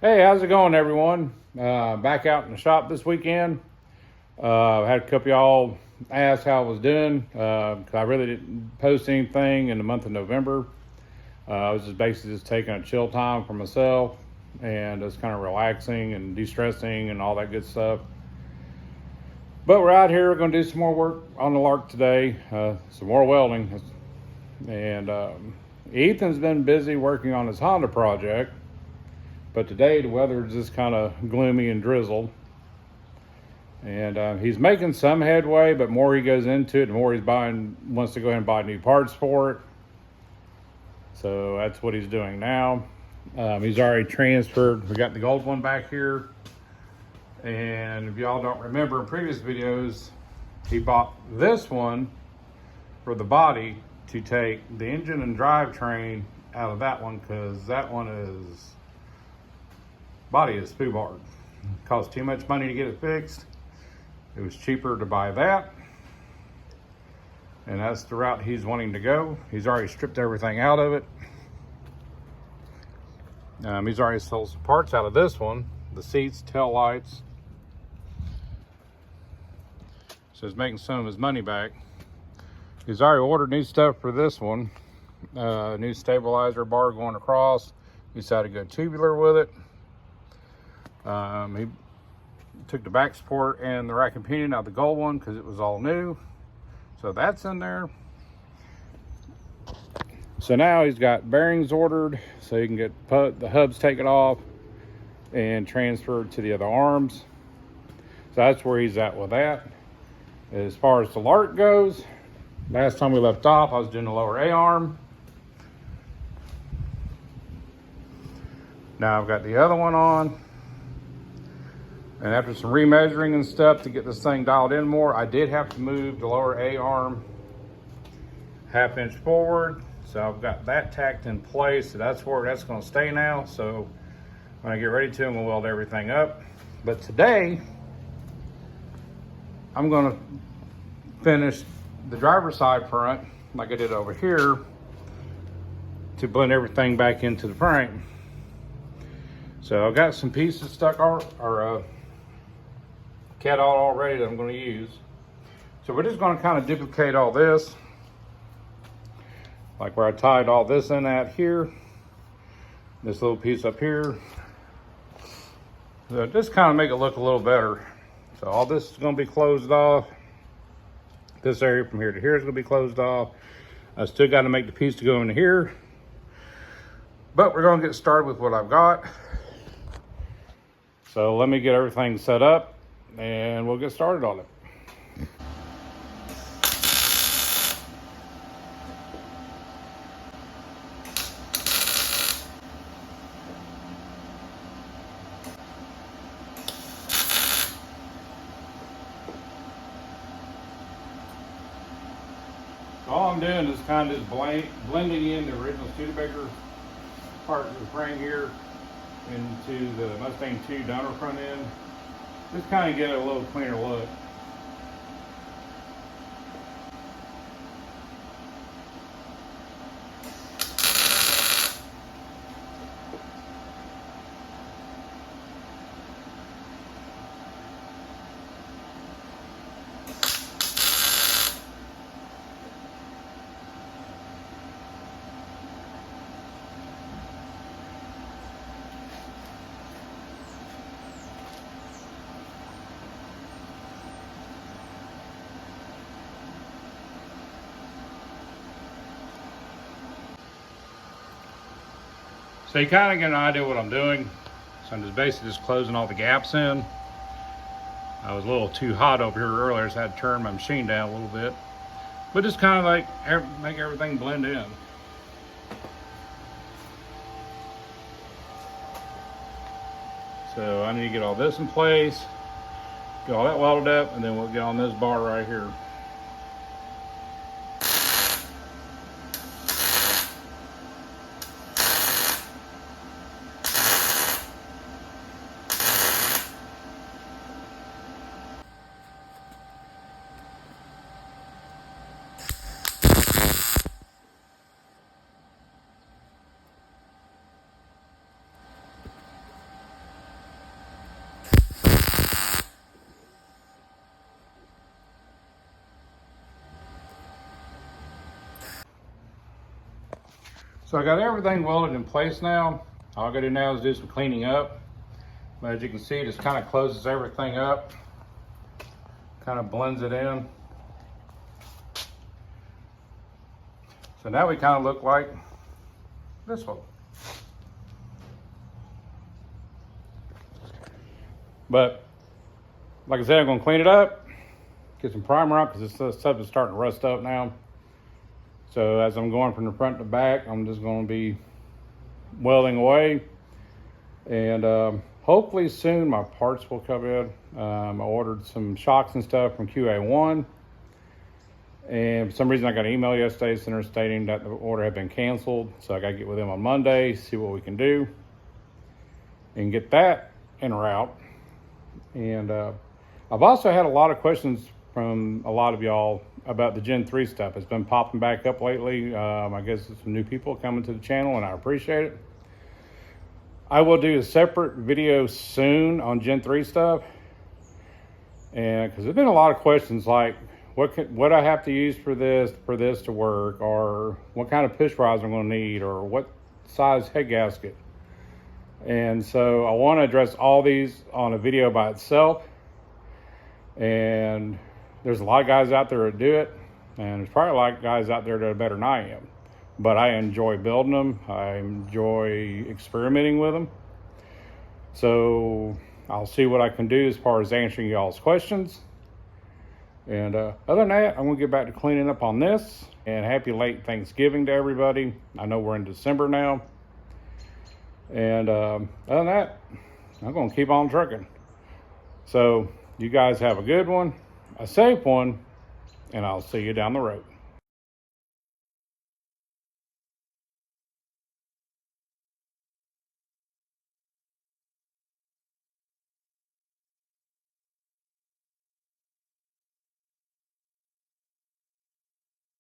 Hey, how's it going, everyone? Back out in the shop this weekend. Had a couple of y'all ask how I was doing, because I really didn't post anything in the month of November. I was just basically just taking a chill time for myself and just kind of relaxing and de-stressing and all that good stuff. But we're out here, we're going to do some more work on the Lark today, some more welding. And Ethan's been busy working on his Honda project. But today the weather is just kind of gloomy and drizzled. And he's making some headway, but more he goes into it, the more wants to go ahead and buy new parts for it. So that's what he's doing now. He's already transferred. We got the gold one back here. And if y'all don't remember in previous videos, he bought this one for the body to take the engine and drivetrain out of that one, because that one is... body is foobarred. Cost too much money to get it fixed. It was cheaper to buy that, and that's the route he's wanting to go. He's already stripped everything out of it. He's already sold some parts out of this one, the seats, tail lights. So he's making some of his money back. He's already ordered new stuff for this one. New stabilizer bar going across. He decided to go tubular with it. He took the back support and the rack and pinion out of the gold one because it was all new. So that's in there. So now he's got bearings ordered so he can get the hubs taken off and transferred to the other arms. So that's where he's at with that. As far as the Lark goes, last time we left off, I was doing the lower A arm. Now I've got the other one on. And after some remeasuring and stuff to get this thing dialed in more, I did have to move the lower A arm ½ inch forward. So I've got that tacked in place. So that's where that's going to stay now. So when I get ready to, I'm going to weld everything up. But today, I'm going to finish the driver's side front like I did over here to blend everything back into the frame. So I've got some pieces stuck cat out already that I'm going to use. So we're just going to kind of duplicate all this, like where I tied all this in at here, this little piece up here. So just kind of make it look a little better. So all this is going to be closed off. This area from here to here is going to be closed off. I still got to make the piece to go into here, but we're going to get started with what I've got. So let me get everything set up and we'll get started on it. So all I'm doing is kind of just blending in the original Studebaker part of the frame here into the Mustang 2 donor front end. Just kind of get a little cleaner look. So you kind of get an idea what I'm doing. So I'm just basically just closing all the gaps in. I was a little too hot over here earlier, so I had to turn my machine down a little bit. But just kind of like make everything blend in. So I need to get all this in place, get all that welded up, and then we'll get on this bar right here. So I got everything welded in place now. All I gotta do now is do some cleaning up. But as you can see, it just kind of closes everything up, kind of blends it in. So now we kind of look like this one. But like I said, I'm gonna clean it up, get some primer on, because this stuff is starting to rust up now. So as I'm going from the front to back, I'm just gonna be welding away. And hopefully soon my parts will come in. I ordered some shocks and stuff from QA1. And for some reason I got an email yesterday stating that the order had been canceled. So I gotta get with them on Monday, see what we can do, and get that en route. And I've also had a lot of questions from a lot of y'all about the Gen 3 stuff. It's been popping back up lately. I guess there's some new people coming to the channel, and I appreciate it. I will do a separate video soon on Gen 3 stuff. And because there's been a lot of questions like, what I have to use for this to work, or what kind of push rods I'm going to need, or what size head gasket. And so I want to address all these on a video by itself. And there's a lot of guys out there that do it, and there's probably a lot of guys out there that are better than I am. But I enjoy building them. I enjoy experimenting with them. So I'll see what I can do as far as answering y'all's questions. And other than that, I'm gonna get back to cleaning up on this. And happy late Thanksgiving to everybody. I know we're in December now. And other than that, I'm gonna keep on trucking. So you guys have a good one, a safe one, and I'll see you down the road.